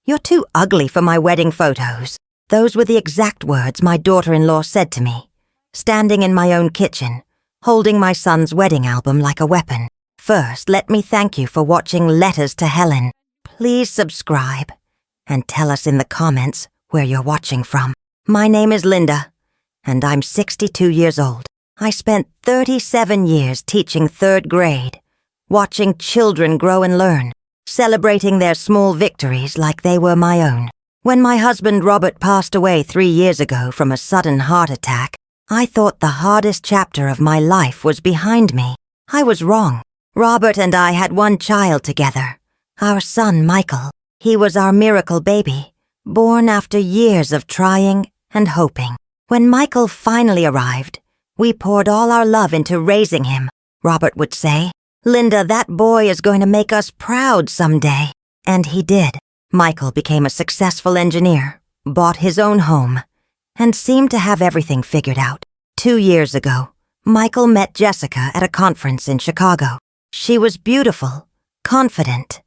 "You're too ugly for my wedding photos." Those were the exact words my daughter-in-law said to me, standing in my own kitchen, holding my son's wedding album like a weapon. First, let me thank you for watching Letters to Helen. Please subscribe and tell us in the comments where you're watching from. My name is Linda, and I'm 62 years old. I spent 37 years teaching 3rd grade, watching children grow and learn, celebrating their small victories like they were my own. When my husband Robert passed away 3 years ago from a sudden heart attack, I thought the hardest chapter of my life was behind me. I was wrong. Robert and I had one child together, our son Michael. He was our miracle baby, born after years of trying and hoping. When Michael finally arrived, we poured all our love into raising him. Robert would say, "Linda, that boy is going to make us proud someday." And he did. Michael became a successful engineer, bought his own home, and seemed to have everything figured out. 2 years ago, Michael met Jessica at a conference in Chicago. She was beautiful, confident,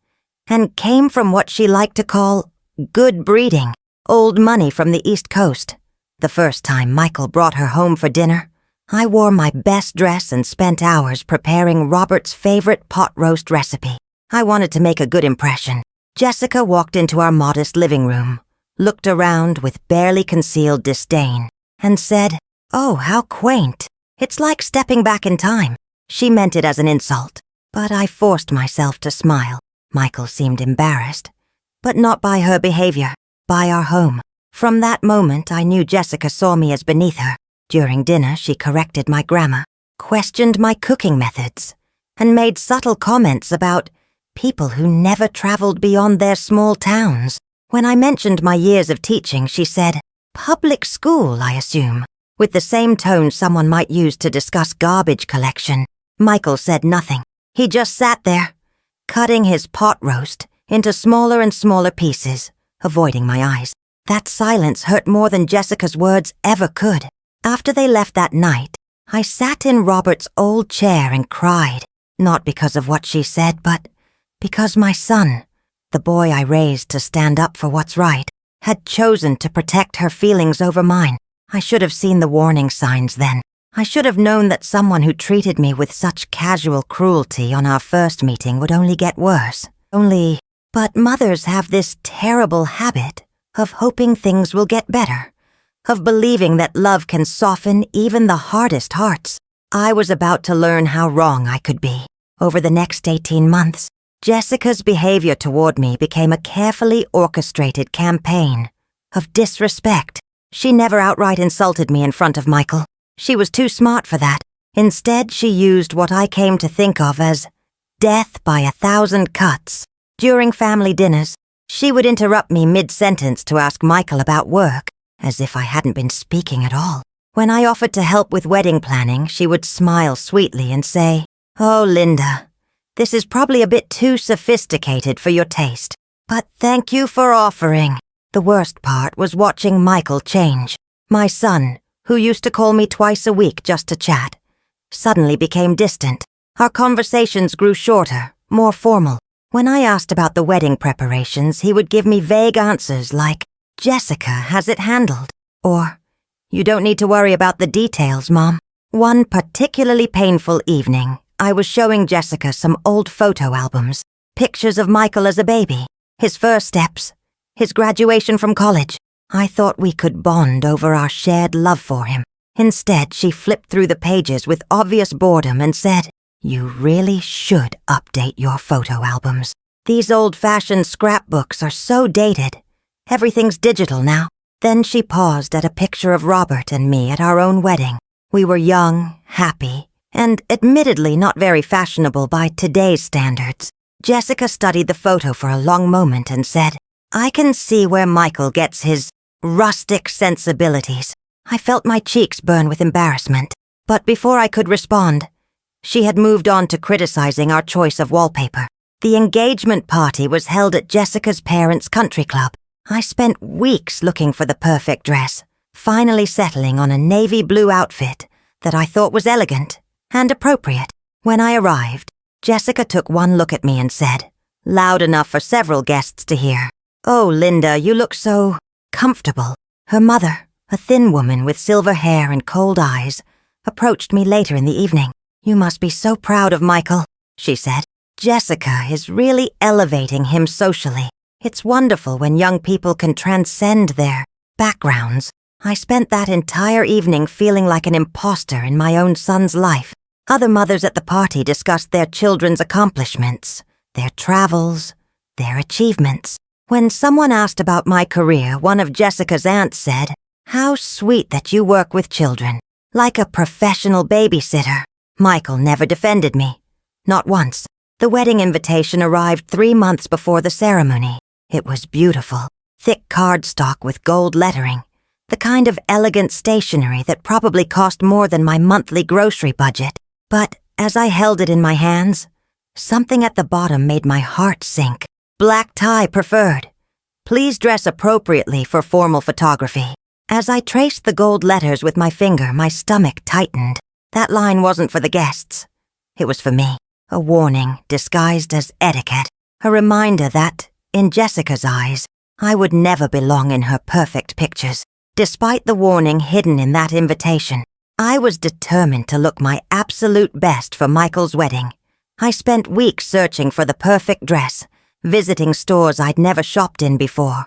and came from what she liked to call good breeding, old money from the East Coast. The first time Michael brought her home for dinner, I wore my best dress and spent hours preparing Robert's favorite pot roast recipe. I wanted to make a good impression. Jessica walked into our modest living room, looked around with barely concealed disdain, and said, "Oh, how quaint. It's like stepping back in time." She meant it as an insult, but I forced myself to smile. Michael seemed embarrassed, but not by her behavior, by our home. From that moment, I knew Jessica saw me as beneath her. During dinner, she corrected my grammar, questioned my cooking methods, and made subtle comments about people who never traveled beyond their small towns. When I mentioned my years of teaching, she said, "Public school, I assume," with the same tone someone might use to discuss garbage collection. Michael said nothing. He just sat there, cutting his pot roast into smaller and smaller pieces, avoiding my eyes. That silence hurt more than Jessica's words ever could. After they left that night, I sat in Robert's old chair and cried, not because of what she said, but because my son, the boy I raised to stand up for what's right, had chosen to protect her feelings over mine. I should have seen the warning signs then. I should have known that someone who treated me with such casual cruelty on our first meeting would only get worse. But mothers have this terrible habit of hoping things will get better, of believing that love can soften even the hardest hearts. I was about to learn how wrong I could be. Over the next 18 months, Jessica's behavior toward me became a carefully orchestrated campaign of disrespect. She never outright insulted me in front of Michael. She was too smart for that. Instead, she used what I came to think of as death by 1,000 cuts. During family dinners, she would interrupt me mid-sentence to ask Michael about work, as if I hadn't been speaking at all. When I offered to help with wedding planning, she would smile sweetly and say, "Oh, Linda, this is probably a bit too sophisticated for your taste, but thank you for offering." The worst part was watching Michael change. My son, who used to call me twice a week just to chat, suddenly became distant. Our conversations grew shorter, more formal. When I asked about the wedding preparations, he would give me vague answers like, "Jessica has it handled," or, "You don't need to worry about the details, Mom." One particularly painful evening, I was showing Jessica some old photo albums, pictures of Michael as a baby, his first steps, his graduation from college. I thought we could bond over our shared love for him. Instead, she flipped through the pages with obvious boredom and said, "You really should update your photo albums. These old-fashioned scrapbooks are so dated. Everything's digital now." Then she paused at a picture of Robert and me at our own wedding. We were young, happy, and admittedly not very fashionable by today's standards. Jessica studied the photo for a long moment and said, "I can see where Michael gets his rustic sensibilities." I felt my cheeks burn with embarrassment, but before I could respond, she had moved on to criticizing our choice of wallpaper. The engagement party was held at Jessica's parents' country club. I spent weeks looking for the perfect dress, finally settling on a navy blue outfit that I thought was elegant and appropriate. When I arrived, Jessica took one look at me and said, loud enough for several guests to hear, "Oh, Linda, you look so comfortable." Her mother, a thin woman with silver hair and cold eyes, approached me later in the evening. "You must be so proud of Michael," she said. "Jessica is really elevating him socially. It's wonderful when young people can transcend their backgrounds." I spent that entire evening feeling like an imposter in my own son's life. Other mothers at the party discussed their children's accomplishments, their travels, their achievements. When someone asked about my career, one of Jessica's aunts said, "How sweet that you work with children, like a professional babysitter." Michael never defended me. Not once. The wedding invitation arrived 3 months before the ceremony. It was beautiful, thick cardstock with gold lettering, the kind of elegant stationery that probably cost more than my monthly grocery budget. But as I held it in my hands, something at the bottom made my heart sink. "Black tie preferred. Please dress appropriately for formal photography." As I traced the gold letters with my finger, my stomach tightened. That line wasn't for the guests. It was for me. A warning disguised as etiquette. A reminder that, in Jessica's eyes, I would never belong in her perfect pictures. Despite the warning hidden in that invitation, I was determined to look my absolute best for Michael's wedding. I spent weeks searching for the perfect dress, visiting stores I'd never shopped in before,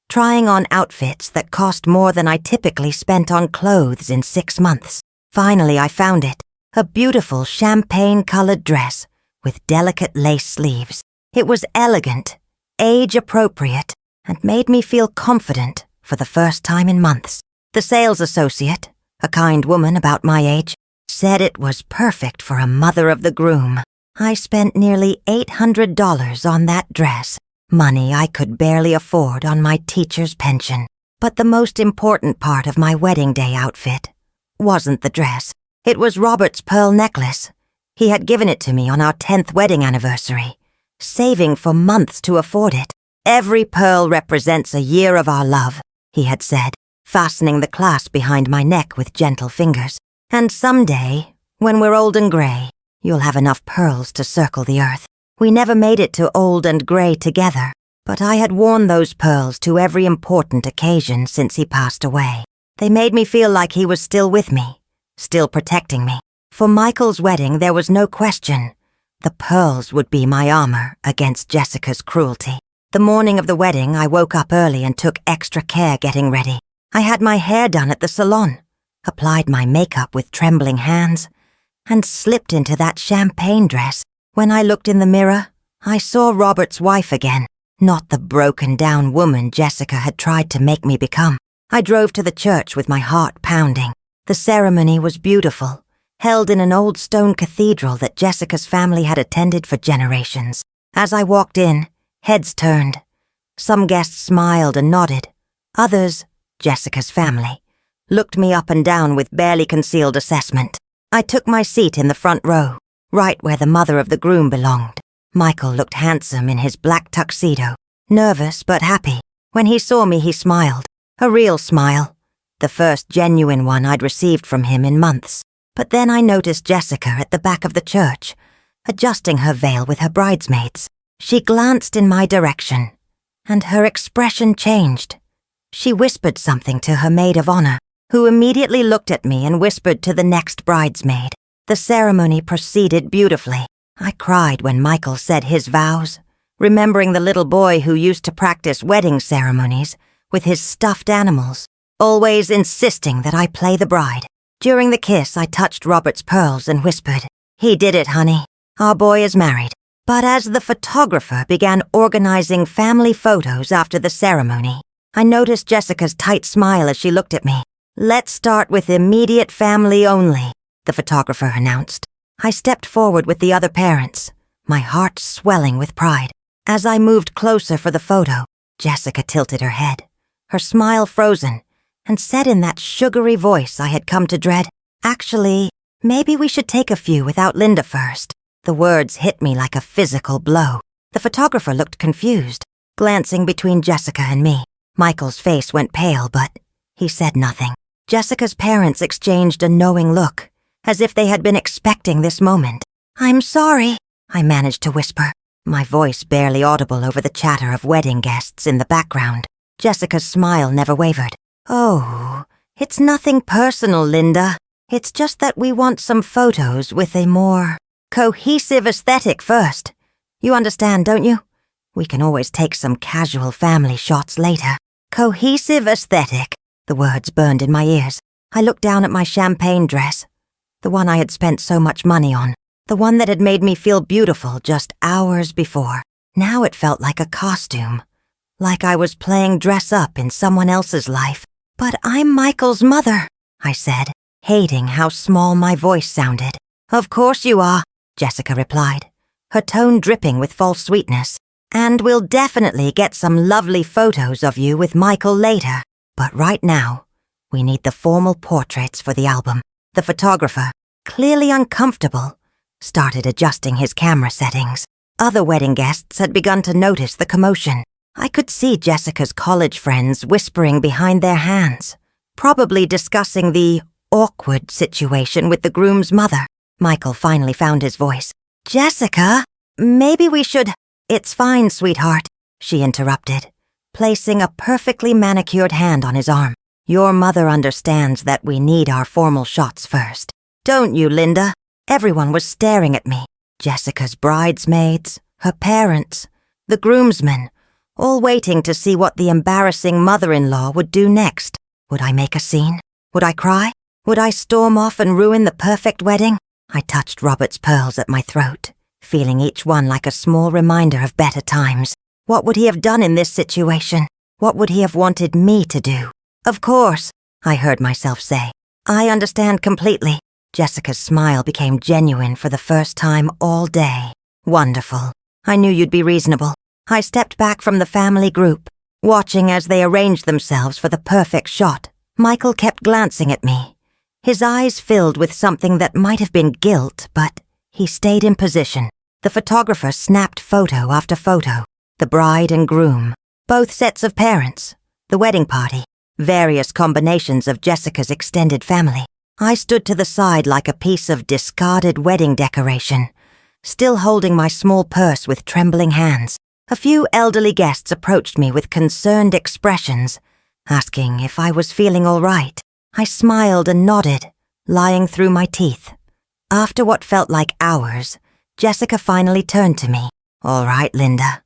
trying on outfits that cost more than I typically spent on clothes in 6 months. Finally, I found it, a beautiful champagne-colored dress with delicate lace sleeves. It was elegant, age-appropriate, and made me feel confident for the first time in months. The sales associate, a kind woman about my age, said it was perfect for a mother of the groom. I spent nearly $800 on that dress, money I could barely afford on my teacher's pension. But the most important part of my wedding day outfit wasn't the dress. It was Robert's pearl necklace. He had given it to me on our 10th wedding anniversary, saving for months to afford it. "Every pearl represents a year of our love," he had said, fastening the clasp behind my neck with gentle fingers. "And someday, when we're old and gray, you'll have enough pearls to circle the earth." We never made it to old and gray together, but I had worn those pearls to every important occasion since he passed away. They made me feel like he was still with me, still protecting me. For Michael's wedding, there was no question. The pearls would be my armor against Jessica's cruelty. The morning of the wedding, I woke up early and took extra care getting ready. I had my hair done at the salon, applied my makeup with trembling hands, and slipped into that champagne dress. When I looked in the mirror, I saw Robert's wife again, not the broken-down woman Jessica had tried to make me become. I drove to the church with my heart pounding. The ceremony was beautiful, held in an old stone cathedral that Jessica's family had attended for generations. As I walked in, heads turned. Some guests smiled and nodded. Others, Jessica's family, looked me up and down with barely concealed assessment. I took my seat in the front row, right where the mother of the groom belonged. Michael looked handsome in his black tuxedo, nervous but happy. When he saw me, he smiled. A real smile, the first genuine one I'd received from him in months. But then I noticed Jessica at the back of the church, adjusting her veil with her bridesmaids. She glanced in my direction, and her expression changed. She whispered something to her maid of honor, who immediately looked at me and whispered to the next bridesmaid. The ceremony proceeded beautifully. I cried when Michael said his vows, remembering the little boy who used to practice wedding ceremonies with his stuffed animals, always insisting that I play the bride. During the kiss, I touched Robert's pearls and whispered, "He did it, honey. Our boy is married." But as the photographer began organizing family photos after the ceremony, I noticed Jessica's tight smile as she looked at me. "Let's start with immediate family only," the photographer announced. I stepped forward with the other parents, my heart swelling with pride. As I moved closer for the photo, Jessica tilted her head, her smile frozen, and said in that sugary voice I had come to dread, "Actually, maybe we should take a few without Linda first." The words hit me like a physical blow. The photographer looked confused, glancing between Jessica and me. Michael's face went pale, but he said nothing. Jessica's parents exchanged a knowing look, as if they had been expecting this moment. "I'm sorry," I managed to whisper. my voice barely audible over the chatter of wedding guests in the background. Jessica's smile never wavered. "Oh, it's nothing personal, Linda. It's just that we want some photos with a more cohesive aesthetic first. You understand, don't you? We can always take some casual family shots later." Cohesive aesthetic. The words burned in my ears. I looked down at my champagne dress, the one I had spent so much money on, the one that had made me feel beautiful just hours before. Now it felt like a costume, like I was playing dress-up in someone else's life. "But I'm Michael's mother," I said, hating how small my voice sounded. "Of course you are," Jessica replied, her tone dripping with false sweetness. "And we'll definitely get some lovely photos of you with Michael later. But right now, we need the formal portraits for the album." The photographer, clearly uncomfortable, started adjusting his camera settings. Other wedding guests had begun to notice the commotion. I could see Jessica's college friends whispering behind their hands, probably discussing the awkward situation with the groom's mother. Michael finally found his voice. "Jessica, maybe we should—" "It's fine, sweetheart," she interrupted, placing a perfectly manicured hand on his arm. "Your mother understands that we need our formal shots first. Don't you, Linda?" Everyone was staring at me. Jessica's bridesmaids, her parents, the groomsmen, all waiting to see what the embarrassing mother-in-law would do next. Would I make a scene? Would I cry? Would I storm off and ruin the perfect wedding? I touched Robert's pearls at my throat, feeling each one like a small reminder of better times. What would he have done in this situation? What would he have wanted me to do? "Of course," I heard myself say. "I understand completely." Jessica's smile became genuine for the first time all day. "Wonderful. I knew you'd be reasonable." I stepped back from the family group, watching as they arranged themselves for the perfect shot. Michael kept glancing at me, his eyes filled with something that might have been guilt, but he stayed in position. The photographer snapped photo after photo. The bride and groom, both sets of parents, the wedding party, various combinations of Jessica's extended family. I stood to the side like a piece of discarded wedding decoration, still holding my small purse with trembling hands. A few elderly guests approached me with concerned expressions, asking if I was feeling all right. I smiled and nodded, lying through my teeth. After what felt like hours, Jessica finally turned to me. "All right, Linda.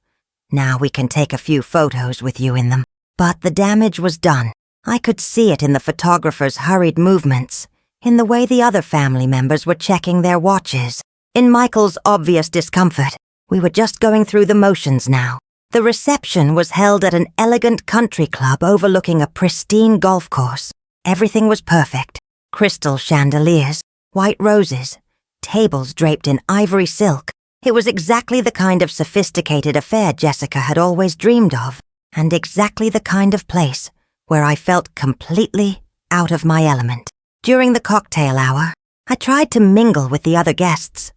Now we can take a few photos with you in them." But the damage was done. I could see it in the photographer's hurried movements, in the way the other family members were checking their watches, in Michael's obvious discomfort. We were just going through the motions now. The reception was held at an elegant country club overlooking a pristine golf course. Everything was perfect. Crystal chandeliers, white roses, tables draped in ivory silk. It was exactly the kind of sophisticated affair Jessica had always dreamed of, and exactly the kind of place where I felt completely out of my element. During the cocktail hour, I tried to mingle with the other guests,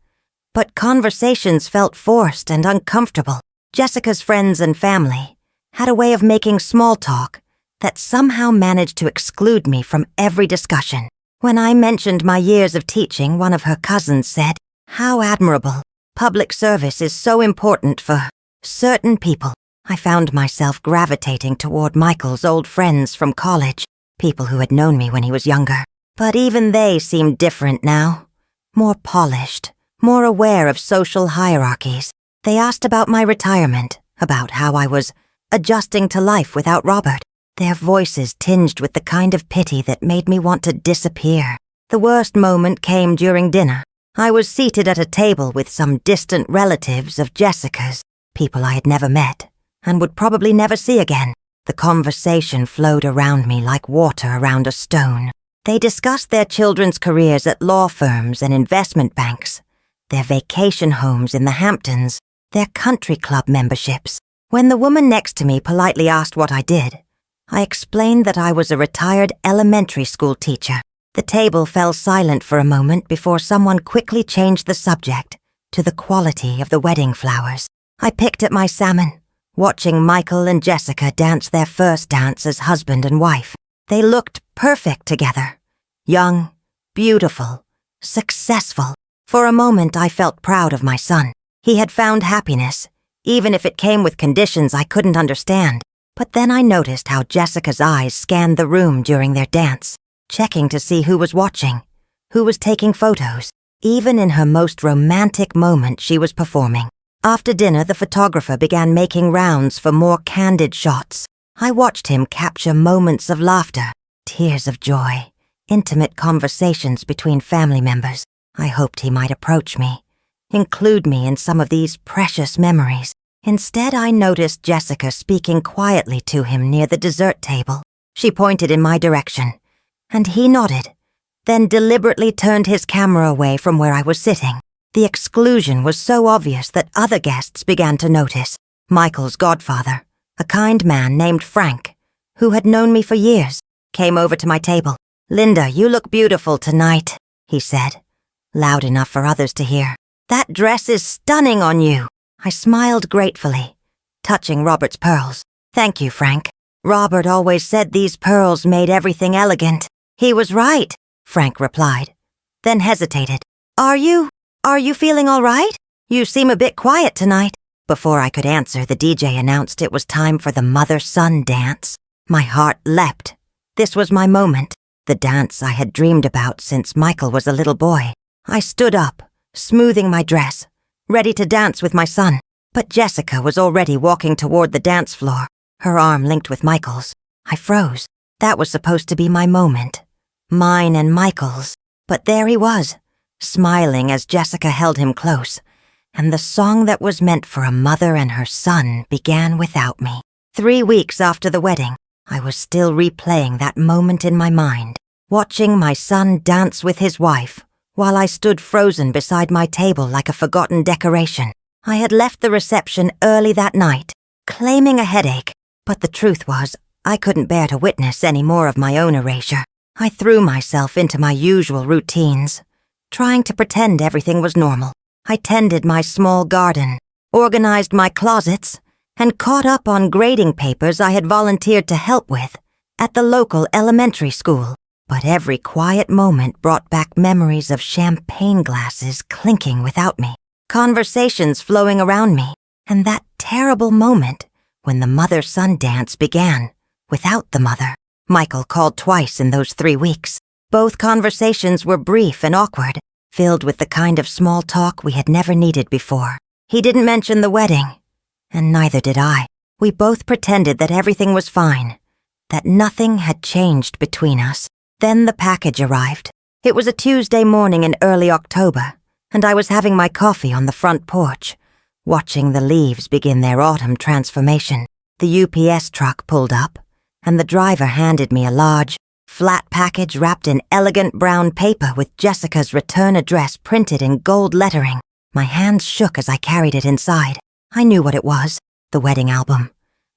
but conversations felt forced and uncomfortable. Jessica's friends and family had a way of making small talk that somehow managed to exclude me from every discussion. When I mentioned my years of teaching, one of her cousins said, "How admirable. Public service is so important for certain people." I found myself gravitating toward Michael's old friends from college, people who had known me when he was younger. But even they seemed different now, more polished, more aware of social hierarchies. They asked about my retirement, about how I was adjusting to life without Robert, their voices tinged with the kind of pity that made me want to disappear. The worst moment came during dinner. I was seated at a table with some distant relatives of Jessica's, people I had never met, and would probably never see again. The conversation flowed around me like water around a stone. They discussed their children's careers at law firms and investment banks, their vacation homes in the Hamptons, their country club memberships. When the woman next to me politely asked what I did, I explained that I was a retired elementary school teacher. The table fell silent for a moment before someone quickly changed the subject to the quality of the wedding flowers. I picked at my salmon, watching Michael and Jessica dance their first dance as husband and wife. They looked perfect together. Young, beautiful, successful. For a moment I felt proud of my son. He had found happiness even if it came with conditions I couldn't understand. But then I noticed how Jessica's eyes scanned the room during their dance, checking to see who was watching, who was taking photos. Even in her most romantic moment, she was performing. After dinner, the photographer began making rounds for more candid shots. I watched him capture moments of laughter, tears of joy, intimate conversations between family members. I hoped he might approach me, include me in some of these precious memories. Instead, I noticed Jessica speaking quietly to him near the dessert table. She pointed in my direction, and he nodded, then deliberately turned his camera away from where I was sitting. The exclusion was so obvious that other guests began to notice. Michael's godfather, a kind man named Frank, who had known me for years, came over to my table. "Linda, you look beautiful tonight," he said, loud enough for others to hear. "That dress is stunning on you." I smiled gratefully, touching Robert's pearls. "Thank you, Frank. Robert always said these pearls made everything elegant." "He was right," Frank replied, then hesitated. Are you feeling all right? You seem a bit quiet tonight." Before I could answer, the DJ announced it was time for the mother-son dance. My heart leapt. This was my moment, the dance I had dreamed about since Michael was a little boy. I stood up, smoothing my dress, ready to dance with my son. But Jessica was already walking toward the dance floor, her arm linked with Michael's. I froze. That was supposed to be my moment. Mine and Michael's. But there he was, smiling as Jessica held him close, and the song that was meant for a mother and her son began without me. 3 weeks after the wedding, I was still replaying that moment in my mind, watching my son dance with his wife, while I stood frozen beside my table like a forgotten decoration. I had left the reception early that night, claiming a headache, but the truth was, I couldn't bear to witness any more of my own erasure. I threw myself into my usual routines, trying to pretend everything was normal. I tended my small garden, organized my closets, and caught up on grading papers I had volunteered to help with at the local elementary school. But every quiet moment brought back memories of champagne glasses clinking without me, conversations flowing around me, and that terrible moment when the mother-son dance began, without the mother. Michael called twice in those 3 weeks. Both conversations were brief and awkward, filled with the kind of small talk we had never needed before. He didn't mention the wedding, and neither did I. We both pretended that everything was fine, that nothing had changed between us. Then the package arrived. It was a Tuesday morning in early October, and I was having my coffee on the front porch, watching the leaves begin their autumn transformation. The UPS truck pulled up, and the driver handed me a large, flat package wrapped in elegant brown paper with Jessica's return address printed in gold lettering. My hands shook as I carried it inside. I knew what it was, the wedding album,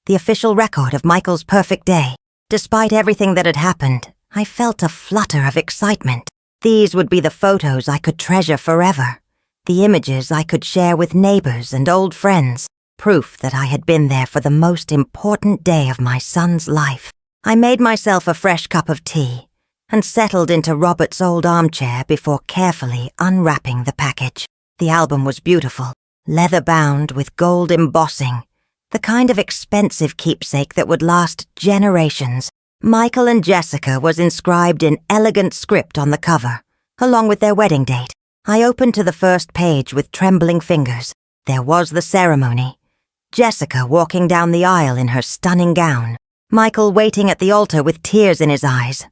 the official record of Michael's perfect day. Despite everything that had happened, I felt a flutter of excitement. These would be the photos I could treasure forever, the images I could share with neighbors and old friends, proof that I had been there for the most important day of my son's life. I made myself a fresh cup of tea and settled into Robert's old armchair before carefully unwrapping the package. The album was beautiful, leather-bound with gold embossing, the kind of expensive keepsake that would last generations. Michael and Jessica was inscribed in elegant script on the cover, along with their wedding date. I opened to the first page with trembling fingers. There was the ceremony. Jessica walking down the aisle in her stunning gown. Michael waiting at the altar with tears in his eyes.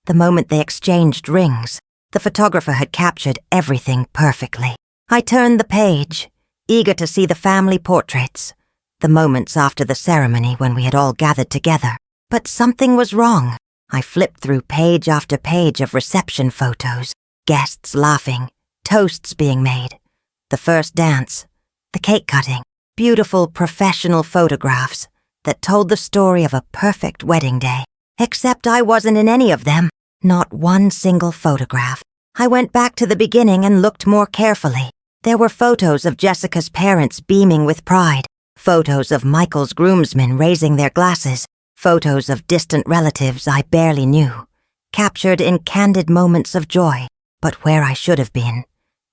The moment they exchanged rings, the photographer had captured everything perfectly. I turned the page, eager to see the family portraits, the moments after the ceremony when we had all gathered together. But something was wrong. I flipped through page after page of reception photos, guests laughing, toasts being made, the first dance, the cake cutting, beautiful professional photographs that told the story of a perfect wedding day. Except I wasn't in any of them, not one single photograph. I went back to the beginning and looked more carefully. There were photos of Jessica's parents beaming with pride, photos of Michael's groomsmen raising their glasses, photos of distant relatives I barely knew, captured in candid moments of joy. But where I should have been,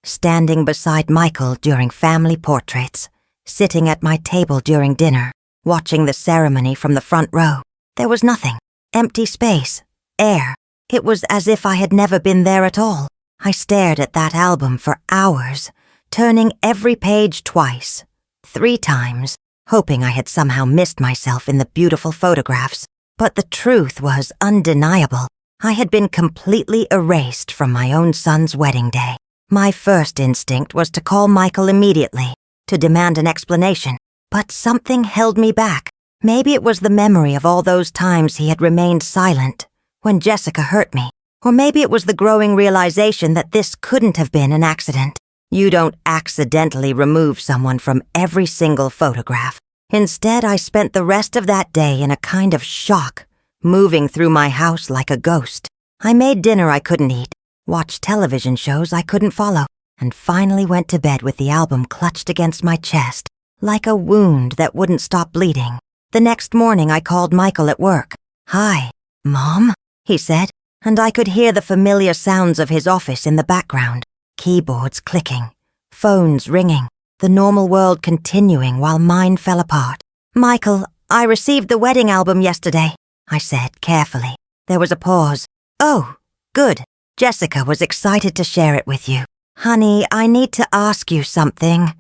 standing beside Michael during family portraits, sitting at my table during dinner, watching the ceremony from the front row. There was nothing. Empty space. Air. It was as if I had never been there at all. I stared at that album for hours, turning every page twice, 3 times, hoping I had somehow missed myself in the beautiful photographs. But the truth was undeniable. I had been completely erased from my own son's wedding day. My first instinct was to call Michael immediately, to demand an explanation, but something held me back. Maybe it was the memory of all those times he had remained silent when Jessica hurt me, or maybe it was the growing realization that this couldn't have been an accident. You don't accidentally remove someone from every single photograph. Instead, I spent the rest of that day in a kind of shock, moving through my house like a ghost. I made dinner I couldn't eat, watched television shows I couldn't follow, and finally went to bed with the album clutched against my chest, like a wound that wouldn't stop bleeding. The next morning I called Michael at work. "Hi, Mom," he said, and I could hear the familiar sounds of his office in the background. Keyboards clicking, phones ringing, the normal world continuing while mine fell apart. "Michael, I received the wedding album yesterday," I said carefully. There was a pause. "Oh, good. Jessica was excited to share it with you. Honey, I need to ask you something,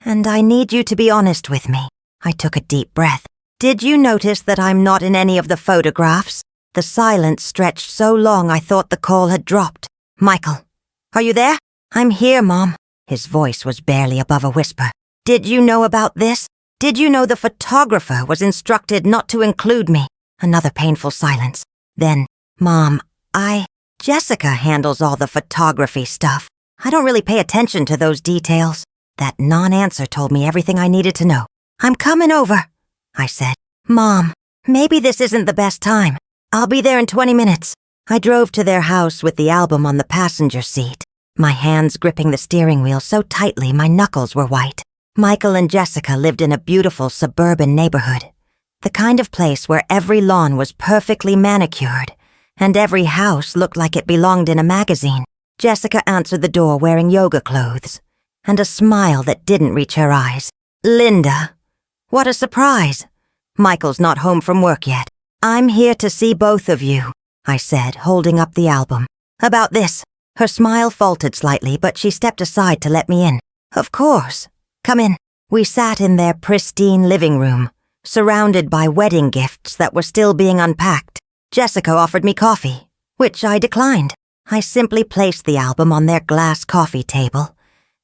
and I need you to be honest with me." I took a deep breath. "Did you notice that I'm not in any of the photographs?" The silence stretched so long I thought the call had dropped. "Michael, are you there?" "I'm here, Mom." His voice was barely above a whisper. "Did you know about this? Did you know the photographer was instructed not to include me?" Another painful silence. Then, "Mom, Jessica handles all the photography stuff. I don't really pay attention to those details." That non-answer told me everything I needed to know. "I'm coming over," I said. "Mom, maybe this isn't the best time. I'll be there in 20 minutes. I drove to their house with the album on the passenger seat, my hands gripping the steering wheel so tightly my knuckles were white. Michael and Jessica lived in a beautiful suburban neighborhood, the kind of place where every lawn was perfectly manicured, and every house looked like it belonged in a magazine. Jessica answered the door wearing yoga clothes, and a smile that didn't reach her eyes. "Linda, what a surprise. Michael's not home from work yet. I'm here to see both of you," I said, holding up the album. "About this." Her smile faltered slightly, but she stepped aside to let me in. "Of course. Come in." We sat in their pristine living room, surrounded by wedding gifts that were still being unpacked. Jessica offered me coffee, which I declined. I simply placed the album on their glass coffee table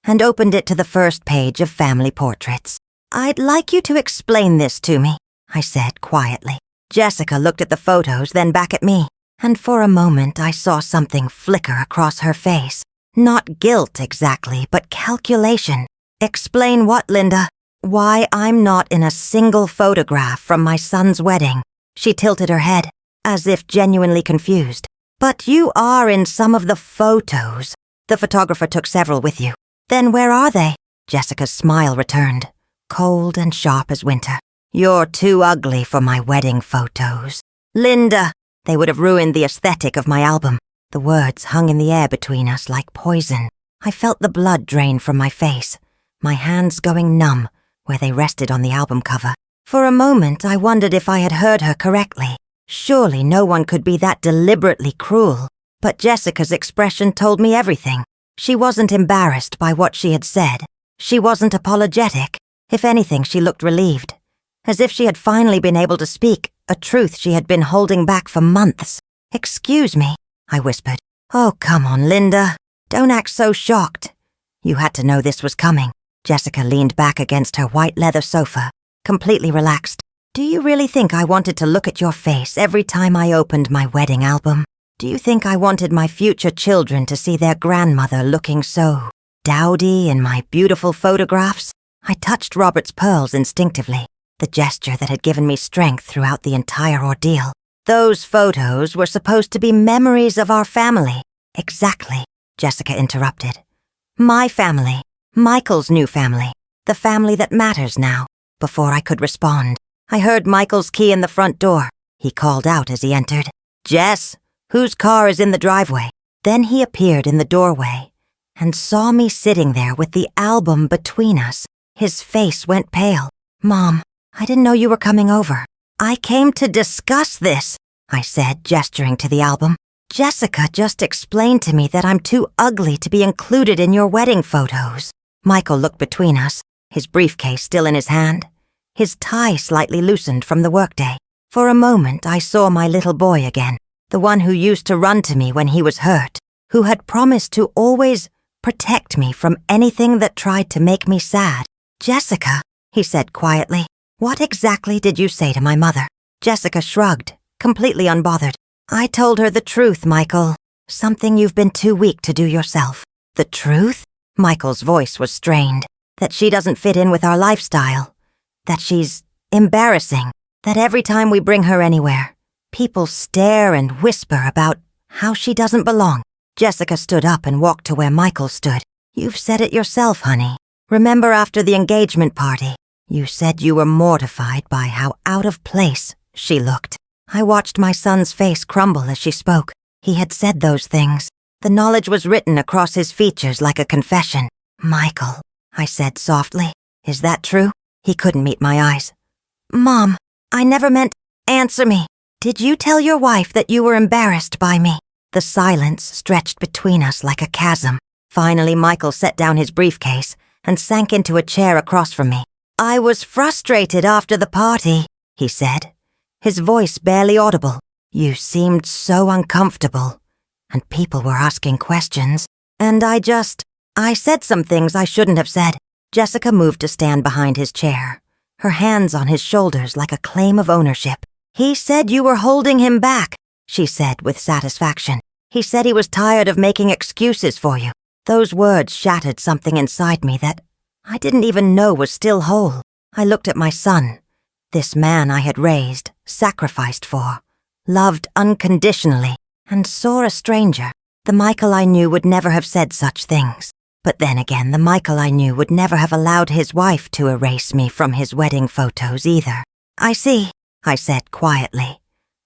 and opened it to the first page of family portraits. "I'd like you to explain this to me," I said quietly. Jessica looked at the photos, then back at me, and for a moment I saw something flicker across her face. Not guilt exactly, but calculation. "Explain what, Linda?" "Why I'm not in a single photograph from my son's wedding." She tilted her head, as if genuinely confused. "But you are in some of the photos. The photographer took several with you." "Then where are they?" Jessica's smile returned, cold and sharp as winter. "You're too ugly for my wedding photos." "Linda!" They would have ruined the aesthetic of my album. The words hung in the air between us like poison. I felt the blood drain from my face, my hands going numb where they rested on the album cover. For a moment, I wondered if I had heard her correctly. Surely no one could be that deliberately cruel. But Jessica's expression told me everything. She wasn't embarrassed by what she had said. She wasn't apologetic. If anything, she looked relieved, as if she had finally been able to speak a truth she had been holding back for months. "Excuse me," I whispered. "Oh, come on, Linda. Don't act so shocked. You had to know this was coming." Jessica leaned back against her white leather sofa, completely relaxed. "Do you really think I wanted to look at your face every time I opened my wedding album? Do you think I wanted my future children to see their grandmother looking so dowdy in my beautiful photographs?" I touched Robert's pearls instinctively, the gesture that had given me strength throughout the entire ordeal. "Those photos were supposed to be memories of our family." "Exactly," Jessica interrupted. "My family. Michael's new family. The family that matters now." Before I could respond, I heard Michael's key in the front door. He called out as he entered. "Jess, whose car is in the driveway?" Then he appeared in the doorway and saw me sitting there with the album between us, His face went pale. "Mom, I didn't know you were coming over. I came to discuss this," I said, gesturing to the album. "Jessica just explained to me that I'm too ugly to be included in your wedding photos." Michael looked between us, his briefcase still in his hand. His tie slightly loosened from the workday. For a moment, I saw my little boy again, the one who used to run to me when he was hurt, who had promised to always protect me from anything that tried to make me sad. "Jessica," he said quietly, "what exactly did you say to my mother?" Jessica shrugged, completely unbothered. "I told her the truth, Michael. Something you've been too weak to do yourself." "The truth?" Michael's voice was strained. "That she doesn't fit in with our lifestyle. That she's embarrassing. That every time we bring her anywhere, people stare and whisper about how she doesn't belong." Jessica stood up and walked to where Michael stood. "You've said it yourself, honey. Remember after the engagement party, you said you were mortified by how out of place she looked." I watched my son's face crumble as she spoke. He had said those things. The knowledge was written across his features like a confession. "Michael," I said softly, "is that true?" He couldn't meet my eyes. "Mom, I never meant—" "Answer me. Did you tell your wife that you were embarrassed by me?" The silence stretched between us like a chasm. Finally, Michael set down his briefcase and sank into a chair across from me. "I was frustrated after the party," he said, his voice barely audible. "You seemed so uncomfortable, and people were asking questions, and I said some things I shouldn't have said." Jessica moved to stand behind his chair, her hands on his shoulders like a claim of ownership. "He said you were holding him back," she said with satisfaction. "He said he was tired of making excuses for you." Those words shattered something inside me that I didn't even know was still whole. I looked at my son, this man I had raised, sacrificed for, loved unconditionally, and saw a stranger. The Michael I knew would never have said such things. But then again, the Michael I knew would never have allowed his wife to erase me from his wedding photos either. "I see," I said quietly,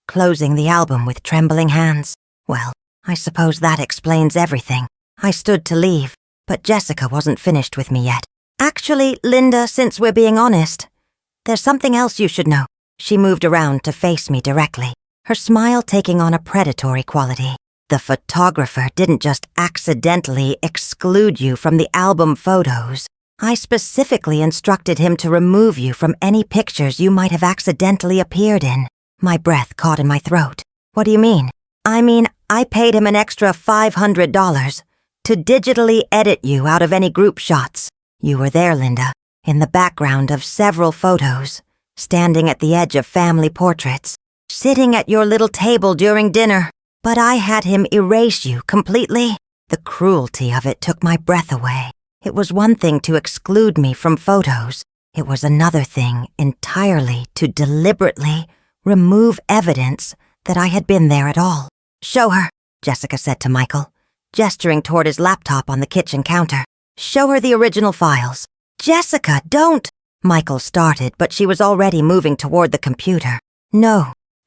closing the album with trembling hands. "Well, I suppose that explains everything." I stood to leave, but Jessica wasn't finished with me yet. "Actually, Linda, since we're being honest, there's something else you should know." She moved around to face me directly, her smile taking on a predatory quality. "The photographer didn't just accidentally exclude you from the album photos. I specifically instructed him to remove you from any pictures you might have accidentally appeared in." My breath caught in my throat. "What do you mean?" "I mean, I paid him an extra $500 to digitally edit you out of any group shots. You were there, Linda, in the background of several photos, standing at the edge of family portraits, sitting at your little table during dinner. But I had him erase you completely." The cruelty of it took my breath away. It was one thing to exclude me from photos. It was another thing entirely to deliberately remove evidence that I had been there at all. "Show her," Jessica said to Michael, gesturing toward his laptop on the kitchen counter. "Show her the original files." "Jessica, don't!" Michael started, but she was already moving toward the computer. "No.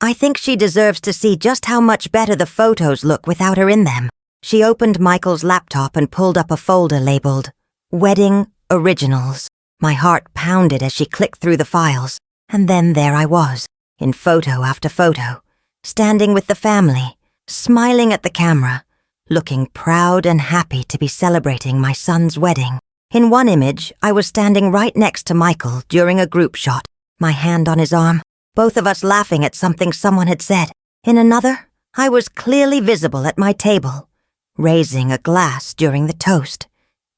I think she deserves to see just how much better the photos look without her in them." She opened Michael's laptop and pulled up a folder labeled Wedding Originals. My heart pounded as she clicked through the files, and then there I was, in photo after photo, standing with the family, smiling at the camera, looking proud and happy to be celebrating my son's wedding. In one image, I was standing right next to Michael during a group shot, my hand on his arm, both of us laughing at something someone had said. In another, I was clearly visible at my table, raising a glass during the toast,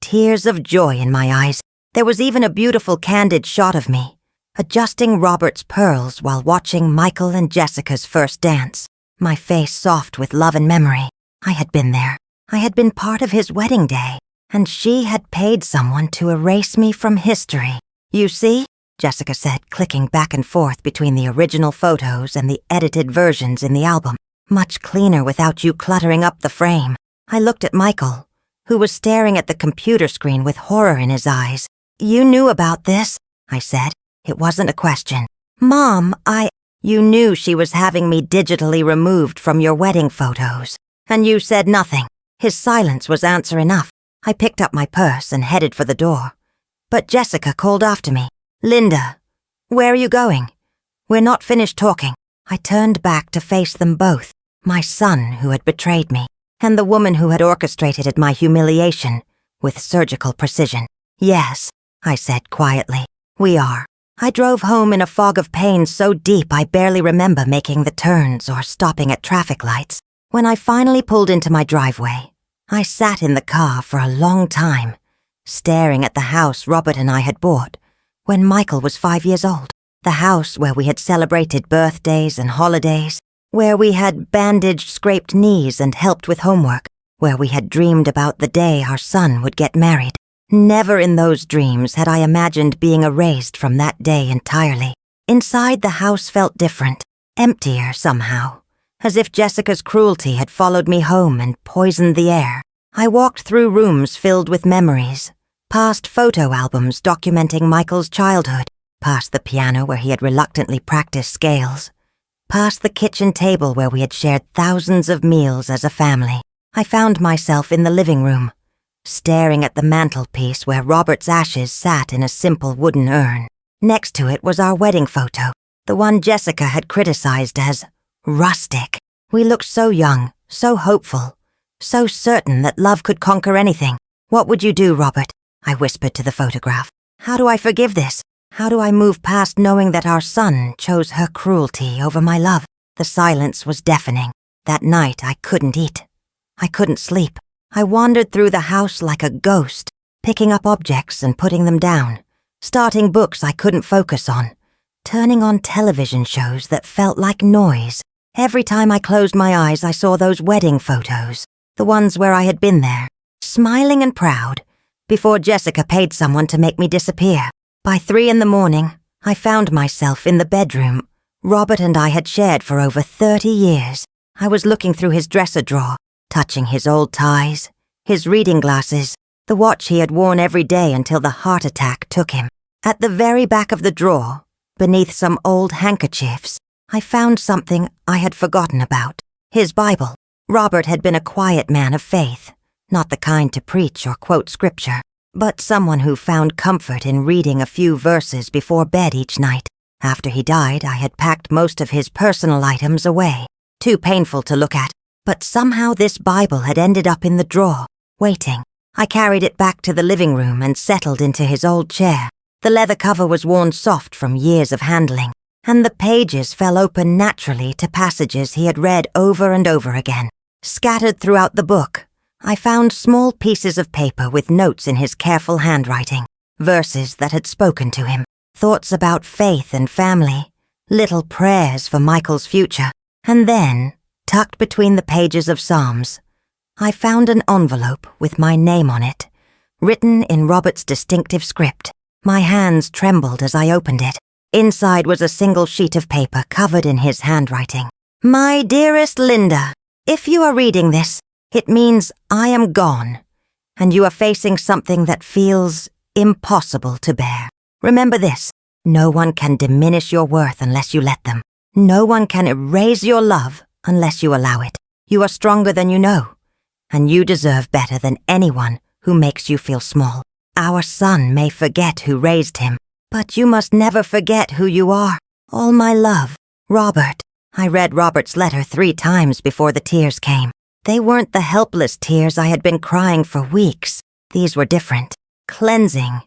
tears of joy in my eyes. There was even a beautiful candid shot of me, adjusting Robert's pearls while watching Michael and Jessica's first dance, my face soft with love and memory. I had been there. I had been part of his wedding day, and she had paid someone to erase me from history. "You see?" Jessica said, clicking back and forth between the original photos and the edited versions in the album. "Much cleaner without you cluttering up the frame." I looked at Michael, who was staring at the computer screen with horror in his eyes. "You knew about this?" I said. It wasn't a question. "Mom, You knew she was having me digitally removed from your wedding photos, and you said nothing." His silence was answer enough. I picked up my purse and headed for the door. but Jessica called after me. "Linda, where are you going? We're not finished talking." I turned back to face them both, my son who had betrayed me, and the woman who had orchestrated my humiliation with surgical precision. "Yes," I said quietly, "we are." I drove home in a fog of pain so deep I barely remember making the turns or stopping at traffic lights. When I finally pulled into my driveway, I sat in the car for a long time, staring at the house Robert and I had bought when Michael was 5 years old. The house where we had celebrated birthdays and holidays, where we had bandaged scraped knees and helped with homework, where we had dreamed about the day our son would get married. Never in those dreams had I imagined being erased from that day entirely. Inside, the house felt different, emptier somehow, as if Jessica's cruelty had followed me home and poisoned the air. I walked through rooms filled with memories, past photo albums documenting Michael's childhood, past the piano where he had reluctantly practiced scales, past the kitchen table where we had shared thousands of meals as a family. I found myself in the living room, staring at the mantelpiece where Robert's ashes sat in a simple wooden urn. Next to it was our wedding photo, the one Jessica had criticized as rustic. We looked so young, so hopeful, so certain that love could conquer anything. "What would you do, Robert?" I whispered to the photograph. "How do I forgive this? How do I move past knowing that our son chose her cruelty over my love?" The silence was deafening. That night I couldn't eat. I couldn't sleep. I wandered through the house like a ghost, picking up objects and putting them down, starting books I couldn't focus on, turning on television shows that felt like noise. Every time I closed my eyes, I saw those wedding photos, the ones where I had been there, smiling and proud, before Jessica paid someone to make me disappear. By 3 a.m, I found myself in the bedroom Robert and I had shared for over 30 years. I was looking through his dresser drawer, touching his old ties, his reading glasses, the watch he had worn every day until the heart attack took him. At the very back of the drawer, beneath some old handkerchiefs, I found something I had forgotten about. His Bible. Robert had been a quiet man of faith, not the kind to preach or quote scripture, but someone who found comfort in reading a few verses before bed each night. After he died, I had packed most of his personal items away, too painful to look at, but somehow this Bible had ended up in the drawer, waiting. I carried it back to the living room and settled into his old chair. The leather cover was worn soft from years of handling, and the pages fell open naturally to passages he had read over and over again. Scattered throughout the book, I found small pieces of paper with notes in his careful handwriting, verses that had spoken to him, thoughts about faith and family, little prayers for Michael's future. And then, tucked between the pages of Psalms, I found an envelope with my name on it, written in Robert's distinctive script. My hands trembled as I opened it. Inside was a single sheet of paper covered in his handwriting. "My dearest Linda, if you are reading this, it means I am gone, and you are facing something that feels impossible to bear. Remember this, no one can diminish your worth unless you let them. No one can erase your love unless you allow it. You are stronger than you know, and you deserve better than anyone who makes you feel small. Our son may forget who raised him, but you must never forget who you are. All my love, Robert." I read Robert's letter 3 times before the tears came. They weren't the helpless tears I had been crying for weeks. These were different, cleansing,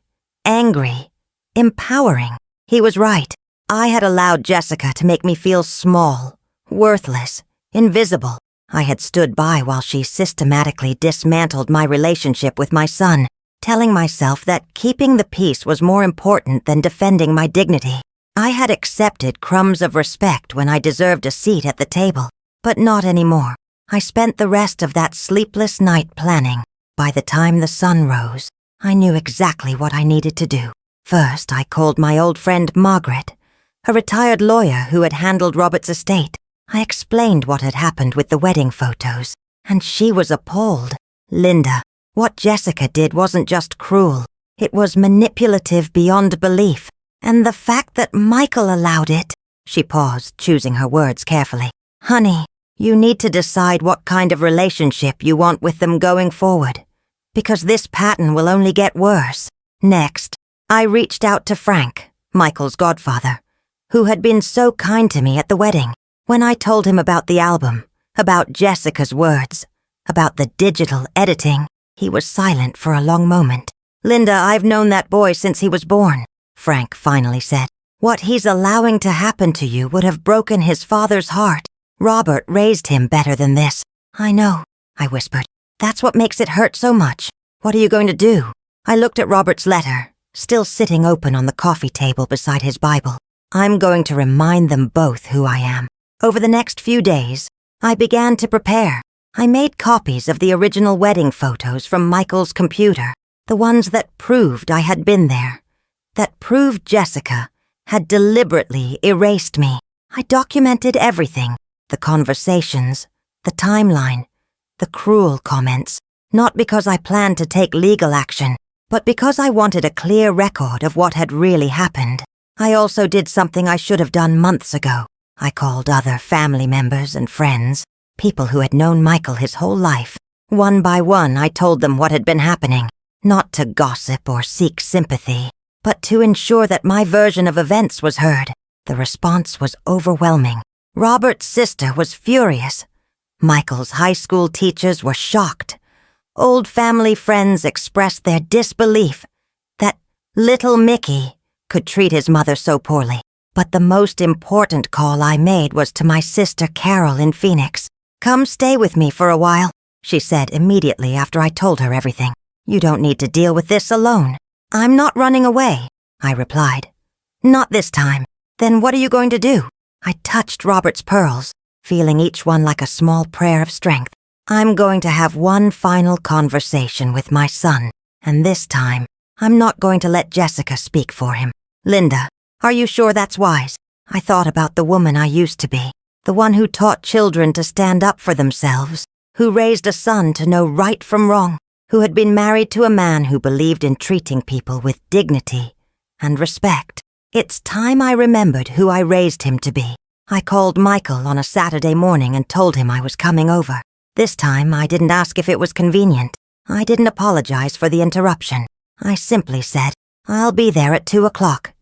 angry, empowering. He was right. I had allowed Jessica to make me feel small, worthless, invisible. I had stood by while she systematically dismantled my relationship with my son, telling myself that keeping the peace was more important than defending my dignity. I had accepted crumbs of respect when I deserved a seat at the table, but not anymore. I spent the rest of that sleepless night planning. By the time the sun rose, I knew exactly what I needed to do. First, I called my old friend Margaret, a retired lawyer who had handled Robert's estate. I explained what had happened with the wedding photos, and she was appalled. "Linda, what Jessica did wasn't just cruel. It was manipulative beyond belief. And the fact that Michael allowed it..." She paused, choosing her words carefully. "Honey, you need to decide what kind of relationship you want with them going forward, because this pattern will only get worse." Next, I reached out to Frank, Michael's godfather, who had been so kind to me at the wedding. When I told him about the album, about Jessica's words, about the digital editing, he was silent for a long moment. "Linda, I've known that boy since he was born," Frank finally said. "What he's allowing to happen to you would have broken his father's heart. Robert raised him better than this." "I know," I whispered. "That's what makes it hurt so much. What are you going to do?" I looked at Robert's letter, still sitting open on the coffee table beside his Bible. I'm going to remind them both who I am. Over the next few days, I began to prepare. I made copies of the original wedding photos from Michael's computer, the ones that proved I had been there, that proved Jessica had deliberately erased me. I documented everything, the conversations, the timeline, the cruel comments, not because I planned to take legal action, but because I wanted a clear record of what had really happened. I also did something I should have done months ago. I called other family members and friends, people who had known Michael his whole life. One by one, I told them what had been happening, not to gossip or seek sympathy, but to ensure that my version of events was heard. The response was overwhelming. Robert's sister was furious. Michael's high school teachers were shocked. Old family friends expressed their disbelief that little Mickey could treat his mother so poorly. But the most important call I made was to my sister Carol in Phoenix. "Come stay with me for a while," she said immediately after I told her everything. "You don't need to deal with this alone." "I'm not running away," I replied. "Not this time." "Then what are you going to do?" I touched Robert's pearls, feeling each one like a small prayer of strength. "I'm going to have one final conversation with my son, and this time, I'm not going to let Jessica speak for him. Linda, are you sure that's wise?" I thought about the woman I used to be, the one who taught children to stand up for themselves, who raised a son to know right from wrong, who had been married to a man who believed in treating people with dignity and respect. It's time I remembered who I raised him to be. I called Michael on a Saturday morning and told him I was coming over. This time, I didn't ask if it was convenient. I didn't apologize for the interruption. I simply said, "I'll be there at 2 o'clock.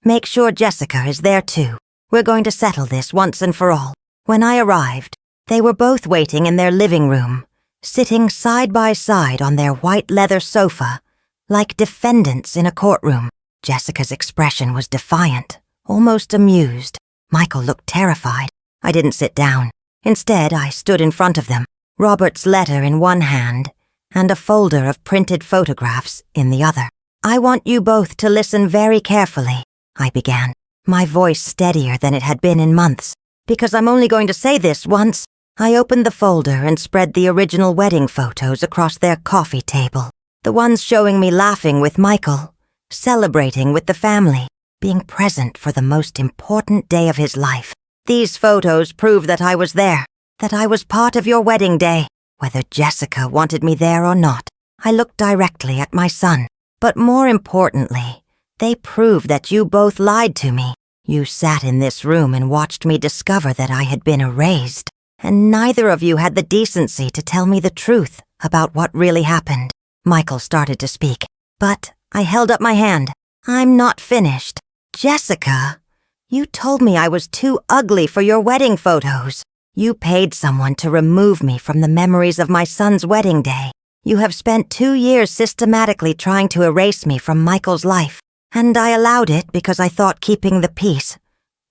Make sure Jessica is there too. We're going to settle this once and for all." When I arrived, they were both waiting in their living room, sitting side by side on their white leather sofa, like defendants in a courtroom. Jessica's expression was defiant, almost amused. Michael looked terrified. I didn't sit down. Instead, I stood in front of them, Robert's letter in one hand and a folder of printed photographs in the other. "I want you both to listen very carefully," I began, my voice steadier than it had been in months. "Because I'm only going to say this once." I opened the folder and spread the original wedding photos across their coffee table, the ones showing me laughing with Michael, celebrating with the family, being present for the most important day of his life. "These photos prove that I was there, that I was part of your wedding day, whether Jessica wanted me there or not." I looked directly at my son. "But more importantly, they prove that you both lied to me. You sat in this room and watched me discover that I had been erased, and neither of you had the decency to tell me the truth about what really happened." Michael started to speak, but I held up my hand. "I'm not finished. Jessica, you told me I was too ugly for your wedding photos. You paid someone to remove me from the memories of my son's wedding day. You have spent 2 years systematically trying to erase me from Michael's life, and I allowed it because I thought keeping the peace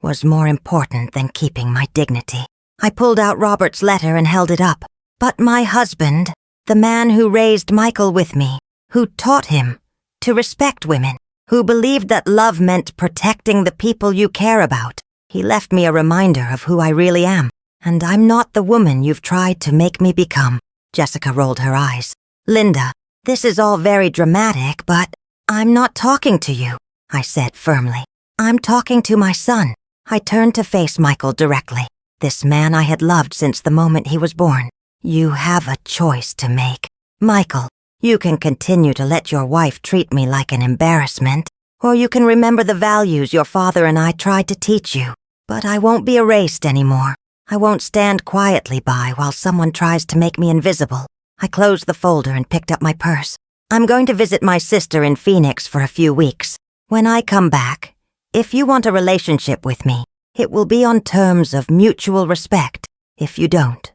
was more important than keeping my dignity." I pulled out Robert's letter and held it up. "But my husband, the man who raised Michael with me, who taught him to respect women, who believed that love meant protecting the people you care about, he left me a reminder of who I really am. And I'm not the woman you've tried to make me become." Jessica rolled her eyes. "Linda, this is all very dramatic, but I'm not talking to you," I said firmly. "I'm talking to my son." I turned to face Michael directly, this man I had loved since the moment he was born. "You have a choice to make. Michael, you can continue to let your wife treat me like an embarrassment, or you can remember the values your father and I tried to teach you. But I won't be erased anymore. I won't stand quietly by while someone tries to make me invisible." I closed the folder and picked up my purse. "I'm going to visit my sister in Phoenix for a few weeks. When I come back, if you want a relationship with me, it will be on terms of mutual respect. If you don't,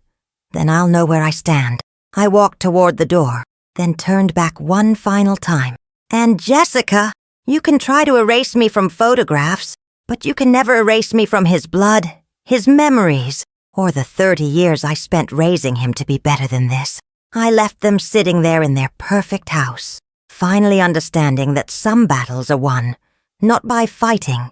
then I'll know where I stand. I walked toward the door, then turned back one final time. And Jessica, you can try to erase me from photographs, but you can never erase me from his blood, his memories, or the 30 years I spent raising him to be better than this. I left them sitting there in their perfect house, finally understanding that some battles are won, not by fighting,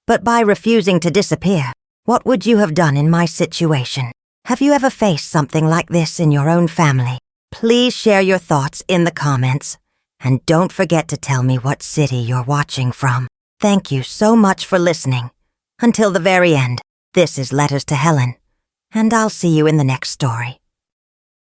but by refusing to disappear. What would you have done in my situation? Have you ever faced something like this in your own family? Please share your thoughts in the comments, and don't forget to tell me what city you're watching from. Thank you so much for listening. Until the very end, this is Letters to Helen, and I'll see you in the next story.